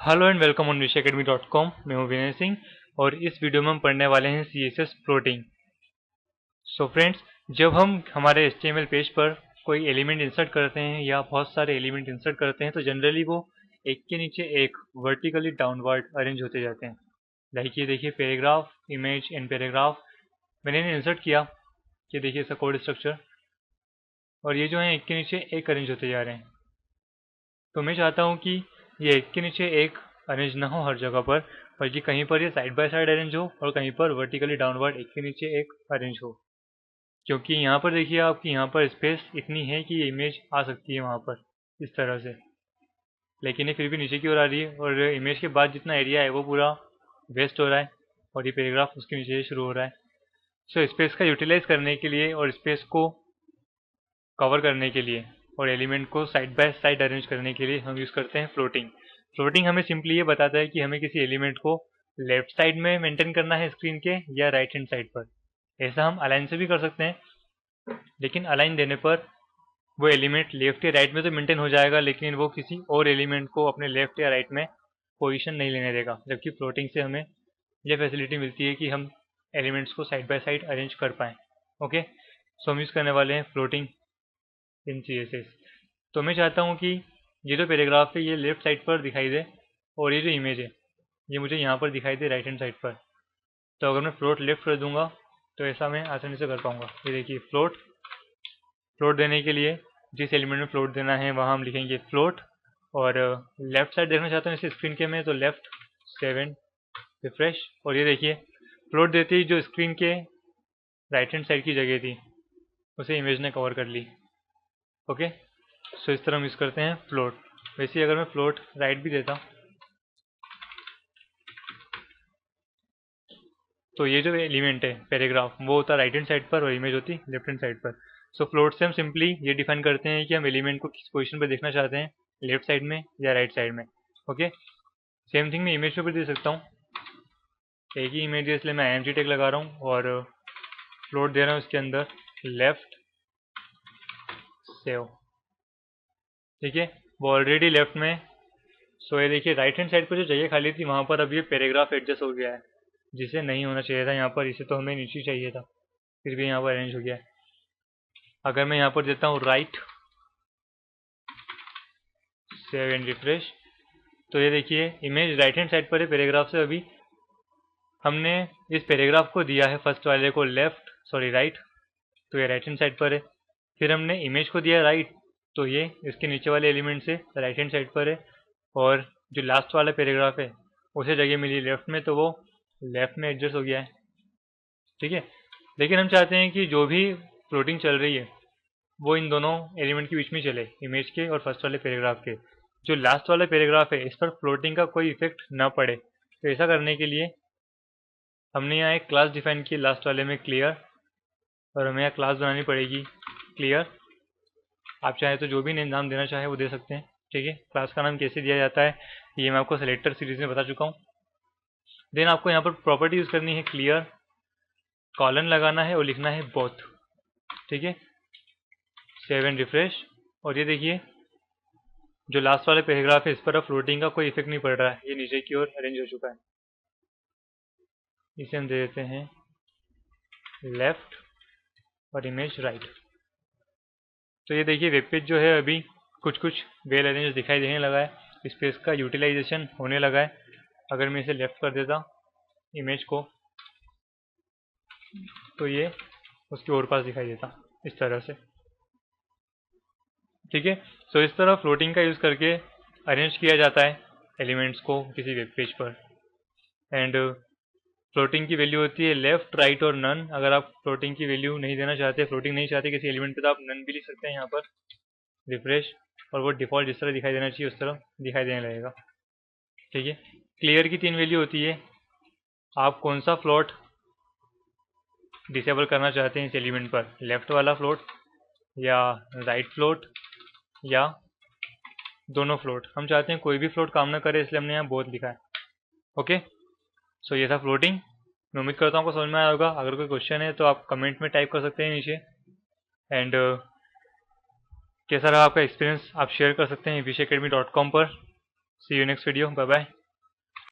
Hello and welcome on विषयacademy.com। मैं हूं विनय सिंह और इस वीडियो में हम पढ़ने वाले हैं CSS प्लॉटिंग। सो फ्रेंड्स, जब हम हमारे HTML पेज पर कोई एलिमेंट इंसर्ट करते हैं या बहुत सारे एलिमेंट इंसर्ट करते हैं तो जनरली वो एक के नीचे एक वर्टिकली डाउनवर्ड अरेंज होते जाते हैं। लाइक ये देखिए पैराग्राफ, इमेज एंड पैराग्राफ मैंने इन्हें इंसर्ट किया। ये देखिए इसका कोड स्ट्रक्चर, और ये जो है एक के नीचे एक अरेंज होते जा रहे हैं। तो मैं चाहता हूँ कि ये एक के नीचे एक अरेंज ना हो हर जगह पर, बल्कि कहीं पर ये साइड बाय साइड अरेंज हो और कहीं पर वर्टिकली डाउनवर्ड एक के नीचे एक अरेंज हो। क्योंकि यहाँ पर देखिए आपकी यहाँ पर स्पेस इतनी है कि ये इमेज आ सकती है वहाँ पर इस तरह से, लेकिन ये फिर भी नीचे की ओर आ रही है और इमेज के बाद जितना एरिया है वो पूरा वेस्ट हो रहा है और ये पैराग्राफ उसके नीचे से शुरू हो रहा है। सो स्पेस का यूटिलाइज करने के लिए और स्पेस को कवर करने के लिए और एलिमेंट को साइड बाय साइड अरेंज करने के लिए हम यूज़ करते हैं फ्लोटिंग। फ्लोटिंग हमें सिंपली ये बताता है कि हमें किसी एलिमेंट को लेफ्ट साइड में मेंटेन करना है स्क्रीन के या राइट हैंड साइड पर। ऐसा हम अलाइन से भी कर सकते हैं, लेकिन अलाइन देने पर वो एलिमेंट लेफ्ट या राइट में तो मेंटेन हो जाएगा, लेकिन वो किसी और एलिमेंट को अपने लेफ्ट या राइट में पोजीशन नहीं लेने देगा। जबकि फ्लोटिंग से हमें ये फैसिलिटी मिलती है कि हम एलिमेंट्स को साइड बाय साइड अरेंज कर पाएँ। ओके, सो हम यूज़ करने वाले हैं फ्लोटिंग इन CSS। तो मैं चाहता हूँ कि ये जो पैराग्राफ है ये लेफ्ट साइड पर दिखाई दे और ये जो इमेज है ये मुझे यहाँ पर दिखाई दे राइट हैंड साइड पर। तो अगर मैं फ्लोट लेफ्ट कर दूंगा तो ऐसा मैं आसानी से कर पाऊंगा। ये देखिए फ्लोट देने के लिए जिस एलिमेंट में फ्लोट देना है वहाँ हम लिखेंगे फ्लोट, और लेफ्ट साइड देखना चाहता हूँ इस स्क्रीन के में तो लेफ्ट 7 रिफ्रेश, और ये देखिए फ्लोट देते ही जो स्क्रीन के राइट हैंड साइड की जगह थी उसे इमेज ने कवर कर ली। ओके, सो इस तरह हम यूज़ करते हैं फ्लोट। वैसे अगर मैं फ्लोट राइट भी देता तो ये जो एलिमेंट है पैराग्राफ वो होता राइट हैंड साइड पर और इमेज होती लेफ्ट हैंड साइड पर। सो फ्लोट से हम सिंपली ये डिफाइन करते हैं कि हम एलिमेंट को किस पोजीशन पर देखना चाहते हैं, लेफ्ट साइड में या राइट साइड में। ओके, सेम थिंग मैं इमेज पे भी दे सकता हूँ। एक ही इमेज है इसलिए मैं IMG टैग लगा रहा हूँ और फ्लोट दे रहा हूँ इसके अंदर लेफ्ट सेव। ठीक है, वो ऑलरेडी लेफ्ट में। सो ये देखिए राइट हैंड साइड पर जो जगह खाली थी वहाँ पर अब ये पैराग्राफ एडजस्ट हो गया है, जिसे नहीं होना चाहिए था यहाँ पर। इसे तो हमें नीचे चाहिए था, फिर भी यहाँ पर अरेंज हो गया है। अगर मैं यहाँ पर देता हूँ राइट सेव एंड रिफ्रेश तो ये देखिए इमेज राइट हैंड साइड पर है पैराग्राफ से। अभी हमने इस पैराग्राफ को दिया है फर्स्ट वाले को राइट, तो ये राइट हैंड साइड पर है। फिर हमने इमेज को दिया राइट, तो ये इसके नीचे वाले एलिमेंट से राइट हैंड साइड पर है। और जो लास्ट वाला पैराग्राफ है उसे जगह मिली लेफ्ट में, तो वो लेफ्ट में एडजस्ट हो गया है। ठीक है, लेकिन हम चाहते हैं कि जो भी फ्लोटिंग चल रही है वो इन दोनों एलिमेंट के बीच में चले, इमेज के और फर्स्ट वाले पैराग्राफ के। जो लास्ट वाला पैराग्राफ है इस पर फ्लोटिंग का कोई इफेक्ट ना पड़े, तो ऐसा करने के लिए हमने यहाँ एक क्लास डिफाइन की लास्ट वाले में क्लियर, और हमें यहाँ क्लास बनानी पड़ेगी क्लियर। आप चाहे तो जो भी नाम देना चाहे वो दे सकते हैं। ठीक है, क्लास का नाम कैसे दिया जाता है ये मैं आपको सेलेक्टर सीरीज में बता चुका हूँ। देन आपको यहाँ पर प्रॉपर्टी यूज़ करनी है क्लियर, कॉलन लगाना है और लिखना है बोथ। ठीक है, सेव एंड रिफ्रेश, और ये देखिए जो लास्ट वाले पैराग्राफ है इस पर अब फ्लोटिंग का कोई इफेक्ट नहीं पड़ रहा है, ये नीचे की ओर अरेंज हो चुका है। इसे हम दे देते हैं लेफ्ट और इमेज राइट। तो ये देखिए वेब पेज जो है अभी कुछ कुछ वेल अरेंज दिखाई देने लगा है, स्पेस का यूटिलाइजेशन होने लगा है। अगर मैं इसे लेफ्ट कर देता इमेज को तो ये उसके और पास दिखाई देता इस तरह से। ठीक है, सो इस तरह फ्लोटिंग का यूज़ करके अरेंज किया जाता है एलिमेंट्स को किसी वेब पेज पर। एंड फ्लोटिंग की वैल्यू होती है लेफ्ट, राइट और नन। अगर आप फ्लोटिंग की वैल्यू नहीं देना चाहते, फ्लोटिंग नहीं चाहते किसी एलिमेंट पे, तो आप नन भी लिख सकते हैं यहाँ पर रिफ्रेश, और वो डिफ़ॉल्ट जिस तरह दिखाई देना चाहिए उस तरह दिखाई देने लगेगा। ठीक है, क्लियर की 3 वैल्यू होती है। आप कौन सा फ्लोट डिसेबल करना चाहते हैं इस एलिमेंट पर, लेफ्ट वाला फ्लोट या राइट फ्लोट या दोनों फ्लोट। हम चाहते हैं कोई भी फ्लोट काम ना करे, इसलिए हमने यहाँ बोथ लिखा है। ओके, सो ये था फ्लोटिंग। मैं उम्मीद करता हूँ आपको समझ में आया होगा। अगर कोई क्वेश्चन है तो आप कमेंट में टाइप कर सकते हैं नीचे। एंड कैसा रहा आपका एक्सपीरियंस आप शेयर कर सकते हैं विषयacademy.com पर। See you next video, bye bye.